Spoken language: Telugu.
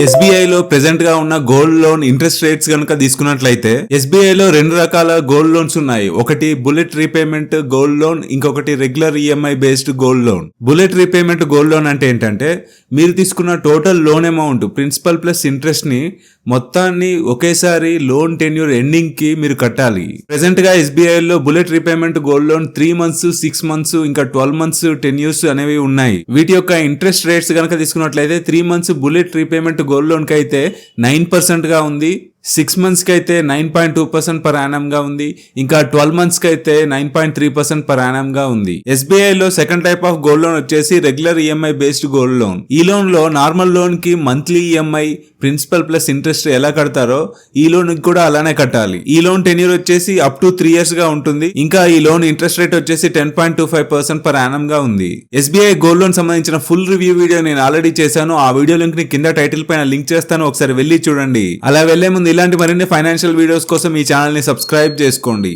ఎస్బీఐ లో ప్రెసెంట్ గా ఉన్న గోల్డ్ లోన్ ఇంట్రెస్ట్ రేట్స్ కనుక తీసుకున్నట్లయితే ఎస్బీఐ లో రెండు రకాల గోల్డ్ లోన్స్ ఉన్నాయి. ఒకటి బుల్లెట్ రీపేమెంట్ గోల్డ్ లోన్, ఇంకొకటి regular EMI based gold loan. Bullet repayment gold loan అంటే ఏంటంటే మీరు తీసుకున్న total loan amount principal plus interest ని మొత్తాన్ని ఒకేసారి లోన్ టెన్యూర్ ఎండింగ్ కి మీరు కట్టాలి. ప్రెసెంట్ గా ఎస్బీఐ లో bullet repayment gold loan 3 months, 6 months, ఇంకా 12 months టెన్యూర్స్ అనేవి ఉన్నాయి. వీటి యొక్క ఇంట్రెస్ట్ రేట్స్ కనుక తీసుకున్నట్లయితే 3 months bullet repayment gold loan కి అయితే 9% గా ఉంది, 6 months కి అయితే 9.2% పర్ యానం గా ఉంది, ఇంకా 12 months కి అయితే 9.3% పర్ యానం గా ఉంది. ఎస్బీఐ లో second type of gold loan వచ్చేసి regular EMI based gold loan. ఈ లోన్ లో నార్మల్ లోన్ కి monthly EMI principal plus interest ఎలా కడతారో ఈ లోన్ కి కూడా అలానే కట్టాలి. ఈ లోన్ టెన్యూర్ వచ్చేసి అప్ టు 3 years గా ఉంటుంది. ఇంకా ఈ లోన్ ఇంట్రెస్ట్ రేట్ వచ్చేసి 10.25% పర్ యానం గా ఉంది. ఎస్బీఐ గోల్డ్ లోన్ సంబంధించిన ఫుల్ రివ్యూ వీడియో నేను ఆల్రెడీ చేశాను. ఆ వీడియో లింక్ ని కింద టైటిల్ పైన లింక్ చేస్తాను, ఒకసారి వెళ్ళి చూడండి. అలా వెళ్లే ముందు ఇలాంటి మరిన్ని ఫైనాన్షియల్ వీడియోస్ కోసం ఈ ఛానల్ ని సబ్స్క్రైబ్ చేసుకోండి.